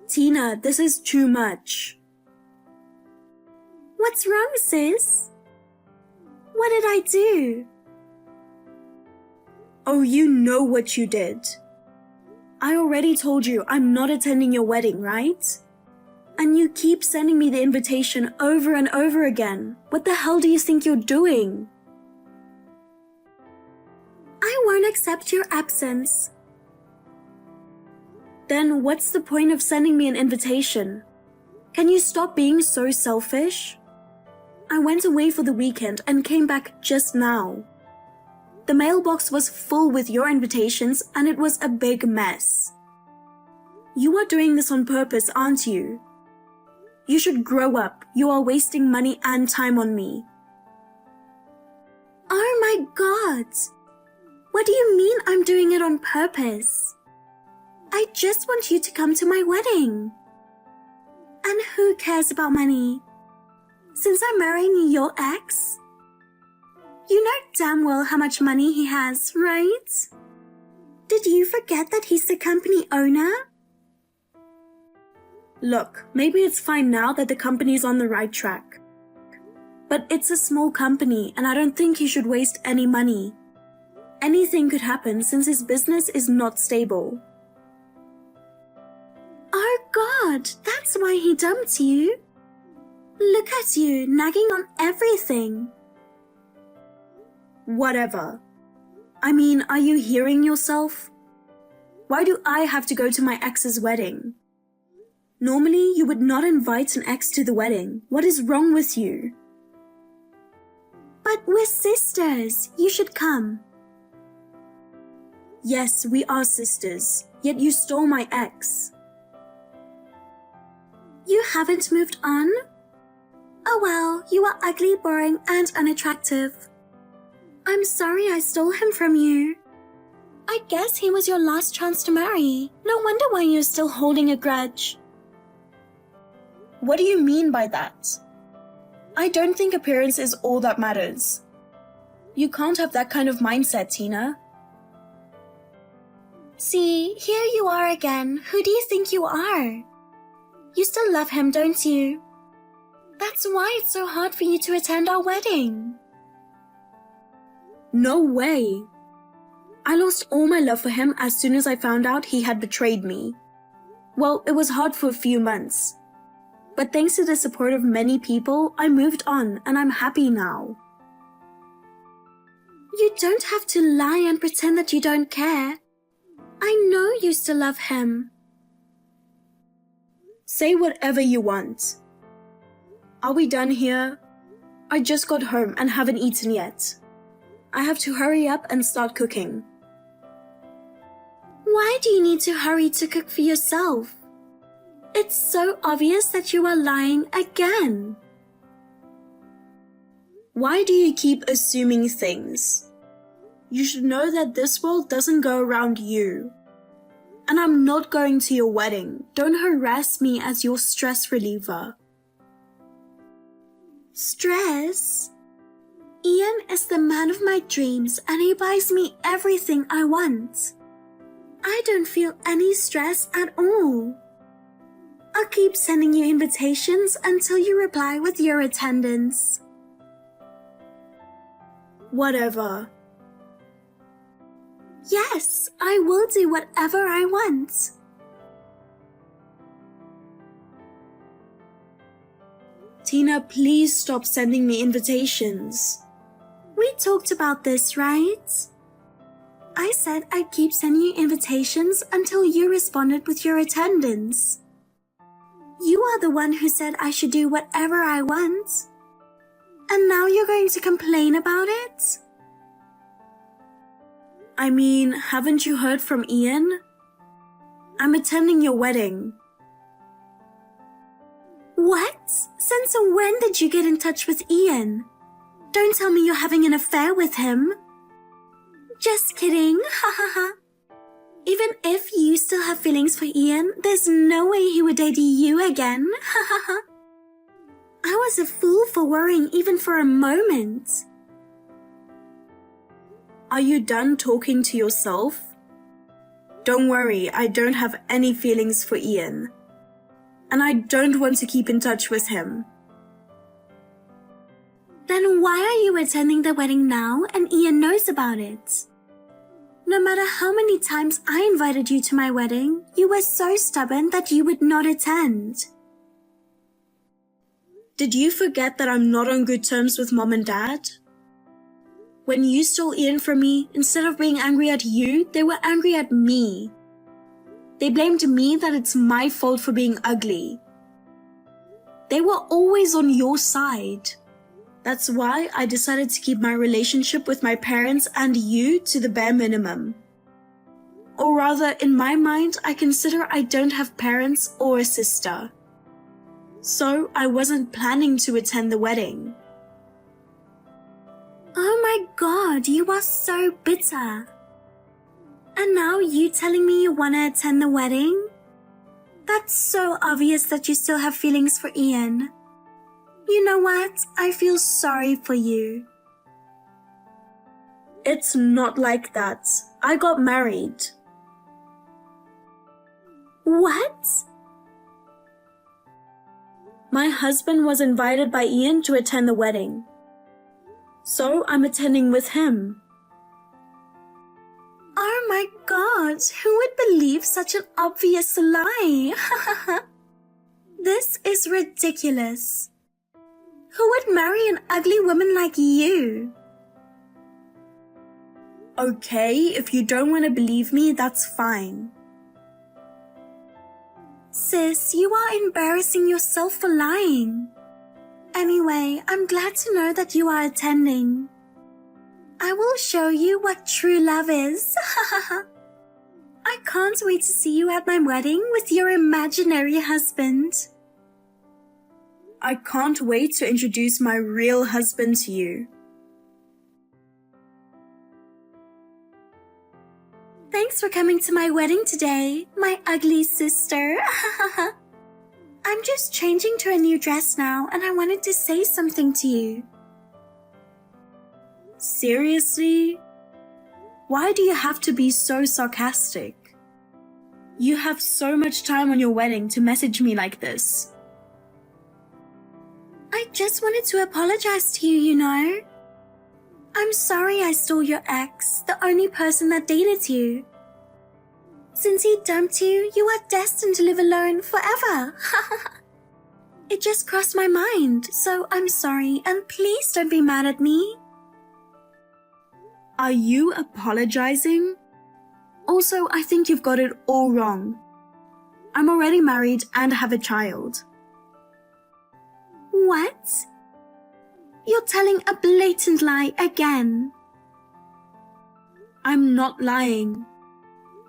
Tina, this is too much. What's wrong, sis? What did I do? Oh, you know what you did. I already told you I'm not attending your wedding, right? And you keep sending me the invitation over and over again. What the hell do you think you're doing? I won't accept your absence. Then what's the point of sending me an invitation? Can you stop being so selfish? I went away for the weekend and came back just now. The mailbox was full with your invitations and it was a big mess. You are doing this on purpose, aren't you? You should grow up. You are wasting money and time on me. Oh my God! What do you mean I'm doing it on purpose? I just want you to come to my wedding. And who cares about money? Since I'm marrying your ex? You know damn well how much money he has, right? Did you forget that he's the company owner? Look, maybe it's fine now that the company's on the right track. But it's a small company and I don't think he should waste any money. Anything could happen since his business is not stable. Oh God, that's why he dumped you. Look at you, nagging on everything. Whatever. I mean, are you hearing yourself? Why do I have to go to my ex's wedding? Normally, you would not invite an ex to the wedding. What is wrong with you? But we're sisters. You should come. Yes, we are sisters, yet you stole my ex. You haven't moved on? Oh well, you are ugly, boring, and unattractive. I'm sorry I stole him from you. I guess he was your last chance to marry. No wonder why you're still holding a grudge. What do you mean by that? I don't think appearance is all that matters. You can't have that kind of mindset, Tina. See, here you are again. Who do you think you are? You still love him, don't you? That's why it's so hard for you to attend our wedding. No way. I lost all my love for him as soon as I found out he had betrayed me. Well, it was hard for a few months. But thanks to the support of many people, I moved on and I'm happy now. You don't have to lie and pretend that you don't care. I know you still love him. Say whatever you want. Are we done here? I just got home and haven't eaten yet. I have to hurry up and start cooking. Why do you need to hurry to cook for yourself? It's so obvious that you are lying again. Why do you keep assuming things? You should know that this world doesn't go around you. And I'm not going to your wedding. Don't harass me as your stress reliever. Stress? Ian is the man of my dreams and he buys me everything I want. I don't feel any stress at all. I'll keep sending you invitations until you reply with your attendance. Whatever. Yes, I will do whatever I want. Tina, please stop sending me invitations. We talked about this, right? I said I'd keep sending you invitations until you responded with your attendance. You are the one who said I should do whatever I want. And now you're going to complain about it? I mean, haven't you heard from Ian? I'm attending your wedding. What? Since when did you get in touch with Ian? Don't tell me you're having an affair with him. Just kidding, ha ha ha. Even if you still have feelings for Ian, there's no way he would date you again, ha ha ha. I was a fool for worrying even for a moment. Are you done talking to yourself? Don't worry, I don't have any feelings for Ian. and I don't want to keep in touch with him. Then why are you attending the wedding now and Ian knows about it? No matter how many times I invited you to my wedding, you were so stubborn that you would not attend. Did you forget that I'm not on good terms with Mom and Dad? When you stole Ian from me, instead of being angry at you, they were angry at me. They blamed me that it's my fault for being ugly. They were always on your side. That's why I decided to keep my relationship with my parents and you to the bare minimum. Or rather, in my mind, I consider I don't have parents or a sister. So I wasn't planning to attend the wedding. Oh my God, you are so bitter. And now you telling me you want to attend the wedding? That's so obvious that you still have feelings for Ian. You know what? I feel sorry for you. It's not like that. I got married. What? My husband was invited by Ian to attend the wedding. So I'm attending with him. Oh my God, who would believe such an obvious lie? This is ridiculous. Who would marry an ugly woman like you? Okay, if you don't want to believe me, that's fine. Sis, you are embarrassing yourself for lying. Anyway, I'm glad to know that you are attending. I will show you what true love is. I can't wait to see you at my wedding with your imaginary husband. I can't wait to introduce my real husband to you. Thanks for coming to my wedding today, my ugly sister. I'm just changing to a new dress now and I wanted to say something to you. Seriously? Why do you have to be so sarcastic? You have so much time on your wedding to message me like this. I just wanted to apologize to you, you know. I'm sorry I stole your ex, the only person that dated you. Since he dumped you, you are destined to live alone forever. It just crossed my mind, so I'm sorry and please don't be mad at me. Are you apologizing? Also, I think you've got it all wrong. I'm already married and have a child. What? You're telling a blatant lie again. I'm not lying.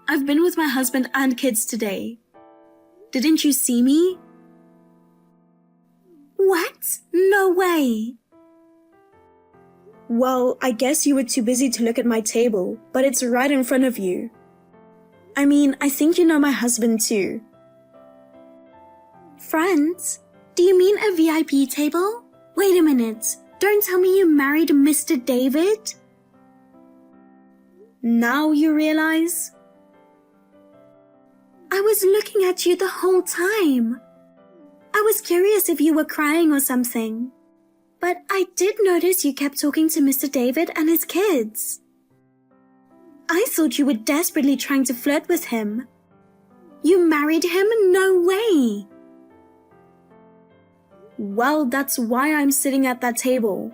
I've been with my husband and kids today. Didn't you see me? What? No way. Well, I guess you were too busy to look at my table, but it's right in front of you. I mean, I think you know my husband too. Friends? Do you mean a VIP table? Wait a minute. Don't tell me you married Mr. David? Now you realize? I was looking at you the whole time. I was curious if you were crying or something. But I did notice you kept talking to Mr. David and his kids. I thought you were desperately trying to flirt with him. You married him? No way. Well, that's why I'm sitting at that table.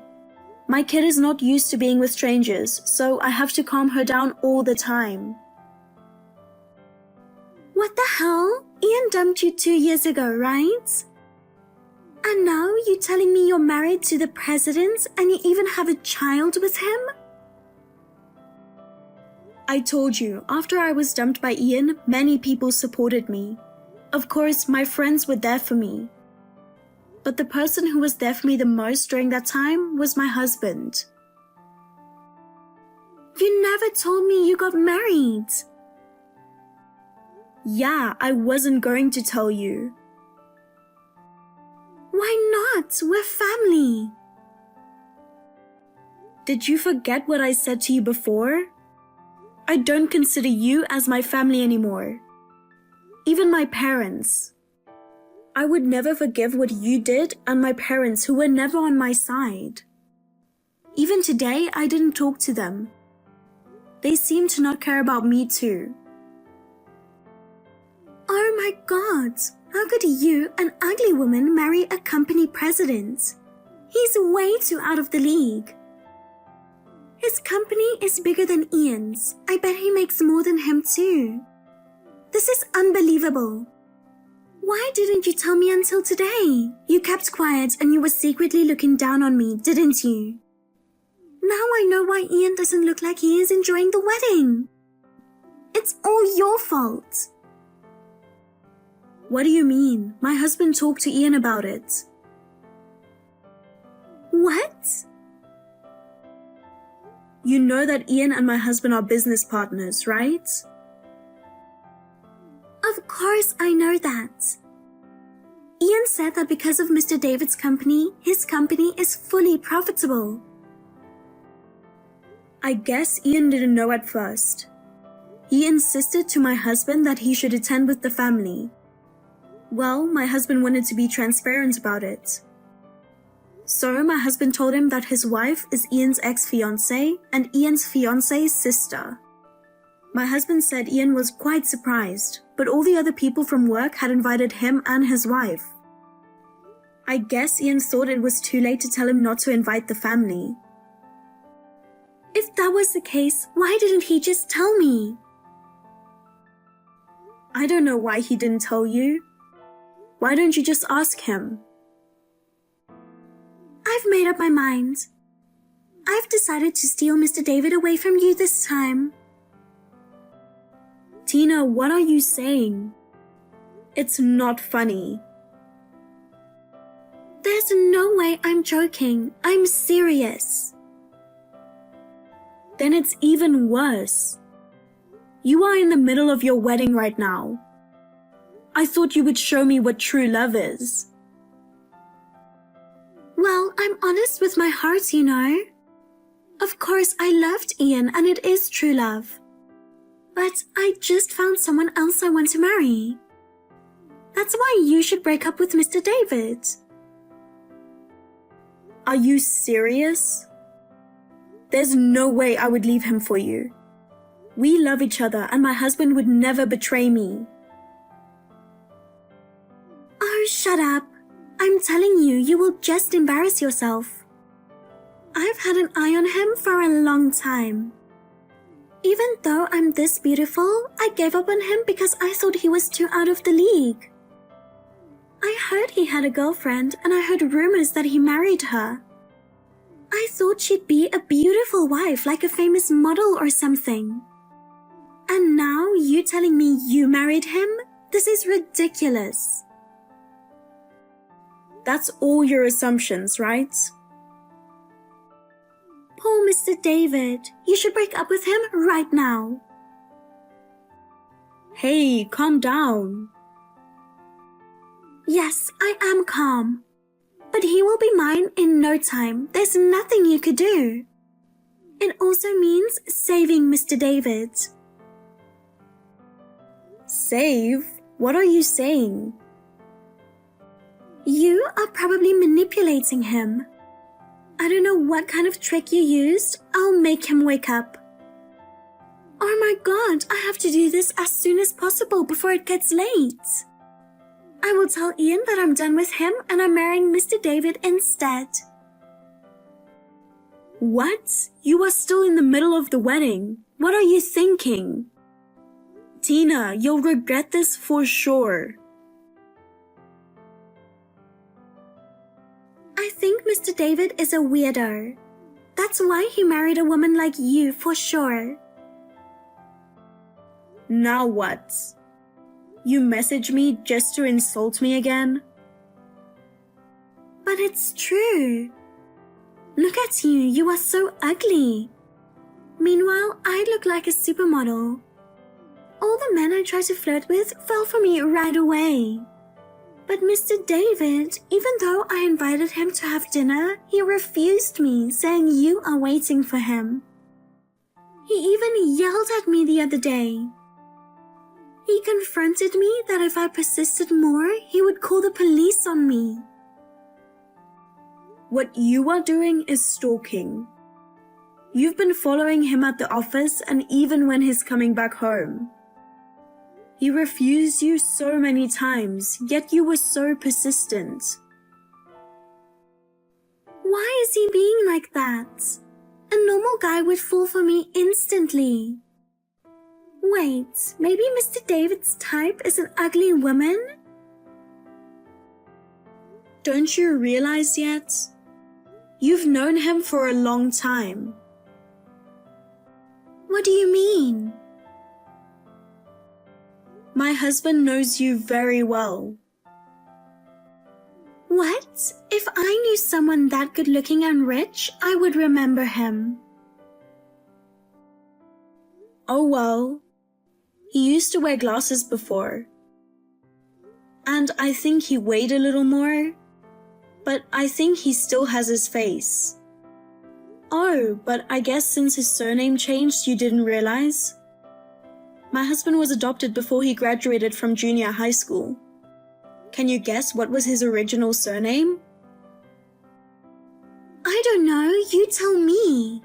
My kid is not used to being with strangers, so I have to calm her down all the time. What the hell? Ian dumped you 2 years ago, right? And now you're telling me you're married to the president and you even have a child with him? I told you, after I was dumped by Ian, many people supported me. Of course, my friends were there for me. But the person who was there for me the most during that time was my husband. You never told me you got married. Yeah, I wasn't going to tell you. Why not? We're family. Did you forget what I said to you before? I don't consider you as my family anymore. Even my parents. I would never forgive what you did and my parents who were never on my side. Even today, I didn't talk to them. They seem to not care about me too. Oh my God, how could you, an ugly woman, marry a company president? He's way too out of the league. His company is bigger than Ian's. I bet he makes more than him too. This is unbelievable. Why didn't you tell me until today? You kept quiet and you were secretly looking down on me, didn't you? Now I know why Ian doesn't look like he is enjoying the wedding. It's all your fault. What do you mean? My husband talked to Ian about it. What? You know that Ian and my husband are business partners, right? Of course I know that. Ian said that because of Mr. David's company, his company is fully profitable. I guess Ian didn't know at first. He insisted to my husband that he should attend with the family. Well, my husband wanted to be transparent about it. So my husband told him that his wife is Ian's ex-fiancée and Ian's fiancée's sister. My husband said Ian was quite surprised, but all the other people from work had invited him and his wife. I guess Ian thought it was too late to tell him not to invite the family. If that was the case, why didn't he just tell me? I don't know why he didn't tell you. Why don't you just ask him? I've made up my mind. I've decided to steal Mr. David away from you this time. Tina, what are you saying? It's not funny. There's no way I'm joking. I'm serious. Then it's even worse. You are in the middle of your wedding right now. I thought you would show me what true love is. Well, I'm honest with my heart, you know. Of course, I loved Ian and it is true love. But I just found someone else I want to marry. That's why you should break up with Mr. David. Are you serious? There's no way I would leave him for you. We love each other and my husband would never betray me. Oh, shut up. I'm telling you, you will just embarrass yourself. I've had an eye on him for a long time. Even though I'm this beautiful, I gave up on him because I thought he was too out of the league. I heard he had a girlfriend and I heard rumors that he married her. I thought she'd be a beautiful wife like a famous model or something. And now you telling me you married him? This is ridiculous. That's all your assumptions, right? Poor Mr. David. You should break up with him right now. Hey, calm down. Yes, I am calm. But he will be mine in no time. There's nothing you could do. It also means saving Mr. David. Save? What are you saying? You are probably manipulating him. I don't know what kind of trick you used. I'll make him wake up. Oh my God, I have to do this as soon as possible before it gets late. I will tell Ian that I'm done with him and I'm marrying Mr. David instead. What? You are still in the middle of the wedding. What are you thinking? Tina, you'll regret this for sure. I think Mr. David is a weirdo. That's why he married a woman like you for sure. Now what? You message me just to insult me again? But it's true. Look at you, you are so ugly. Meanwhile, I look like a supermodel. All the men I tried to flirt with fell for me right away. But Mr. David, even though I invited him to have dinner, he refused me, saying you are waiting for him. He even yelled at me the other day. He confronted me that if I persisted more, he would call the police on me. What you are doing is stalking. You've been following him at the office and even when he's coming back home. He refused you so many times, yet you were so persistent. Why is he being like that? A normal guy would fall for me instantly. Wait, maybe Mr. David's type is an ugly woman? Don't you realize yet? You've known him for a long time. What do you mean? My husband knows you very well. What? If I knew someone that good looking and rich, I would remember him. Oh well. He used to wear glasses before. And I think he weighed a little more. But I think he still has his face. Oh, but I guess since his surname changed, you didn't realize? My husband was adopted before he graduated from junior high school. Can you guess what was his original surname? I don't know, you tell me.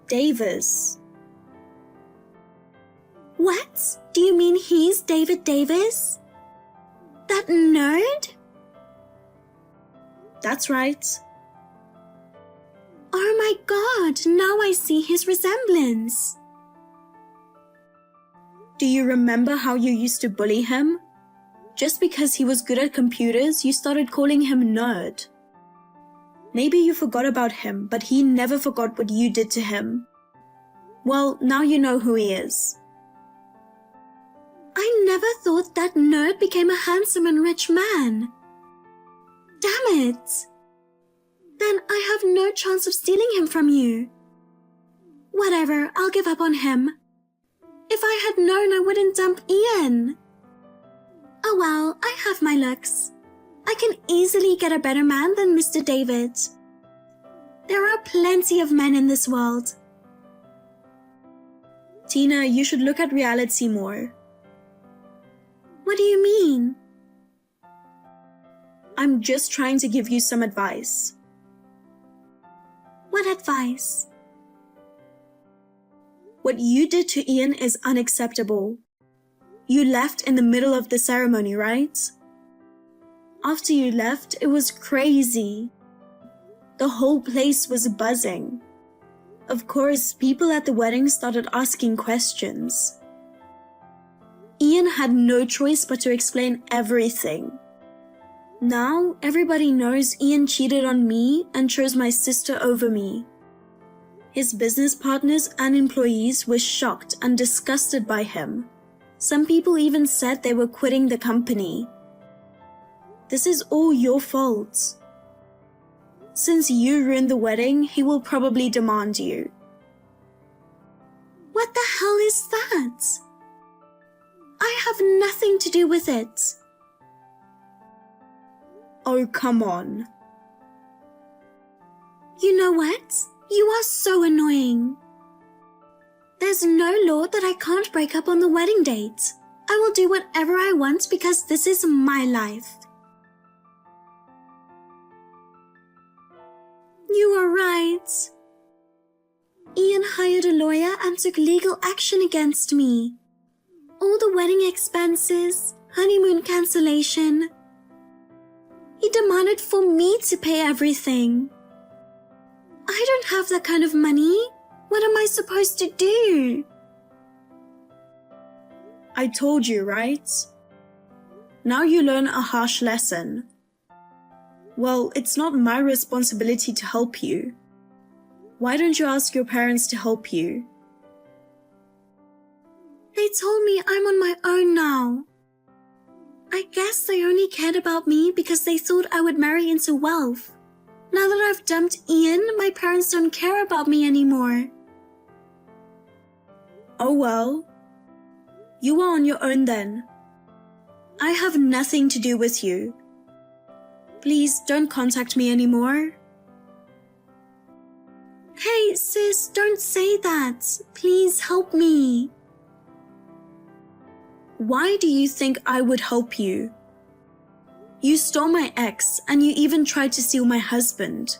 Davis. What? Do you mean he's David Davis? That nerd? That's right. Oh my god, now I see his resemblance. Do you remember how you used to bully him? Just because he was good at computers, you started calling him nerd. Maybe you forgot about him, but he never forgot what you did to him. Well, now you know who he is. I never thought that nerd became a handsome and rich man. Damn it! Then I have no chance of stealing him from you. Whatever, I'll give up on him. If I had known, I wouldn't dump Ian. Oh well, I have my looks. I can easily get a better man than Mr. David. There are plenty of men in this world. Tina, you should look at reality more. What do you mean? I'm just trying to give you some advice. What advice? What you did to Ian is unacceptable. You left in the middle of the ceremony, right? After you left, it was crazy. The whole place was buzzing. Of course, people at the wedding started asking questions. Ian had no choice but to explain everything. Now, everybody knows Ian cheated on me and chose my sister over me. His business partners and employees were shocked and disgusted by him. Some people even said they were quitting the company. This is all your fault. Since you ruined the wedding, he will probably demand you. What the hell is that? I have nothing to do with it. Oh, come on. You know what? You are so annoying. There's no law that I can't break up on the wedding date. I will do whatever I want because this is my life. You are right. Ian hired a lawyer and took legal action against me. All the wedding expenses, honeymoon cancellation. He demanded for me to pay everything. I don't have that kind of money. What am I supposed to do? I told you, right? Now you learn a harsh lesson. Well, it's not my responsibility to help you. Why don't you ask your parents to help you? They told me I'm on my own now. I guess they only cared about me because they thought I would marry into wealth. Now that I've dumped Ian, my parents don't care about me anymore. Oh well. You are on your own then. I have nothing to do with you. Please don't contact me anymore. Hey sis, don't say that. Please help me. Why do you think I would help you? You stole my ex, and you even tried to steal my husband.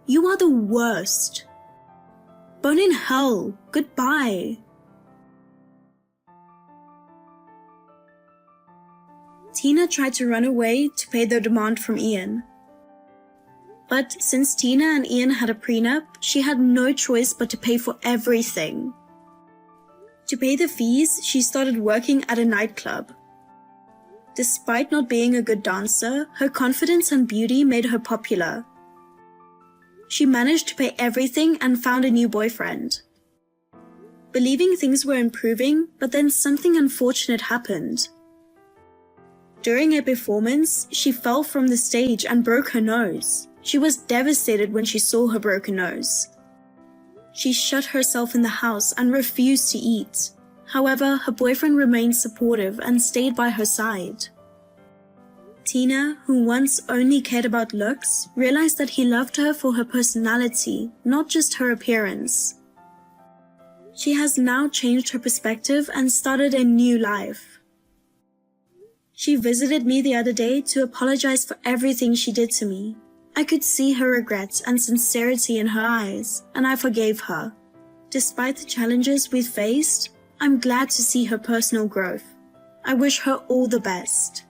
You are the worst. Burn in hell. Goodbye. Tina tried to run away to pay the demand from Ian. But since Tina and Ian had a prenup, she had no choice but to pay for everything. To pay the fees, she started working at a nightclub. Despite not being a good dancer, her confidence and beauty made her popular. She managed to pay everything and found a new boyfriend. Believing things were improving, but then something unfortunate happened. During a performance, she fell from the stage and broke her nose. She was devastated when she saw her broken nose. She shut herself in the house and refused to eat. However, her boyfriend remained supportive and stayed by her side. Tina, who once only cared about looks, realized that he loved her for her personality, not just her appearance. She has now changed her perspective and started a new life. She visited me the other day to apologize for everything she did to me. I could see her regrets and sincerity in her eyes, and I forgave her. Despite the challenges we've faced, I'm glad to see her personal growth. I wish her all the best.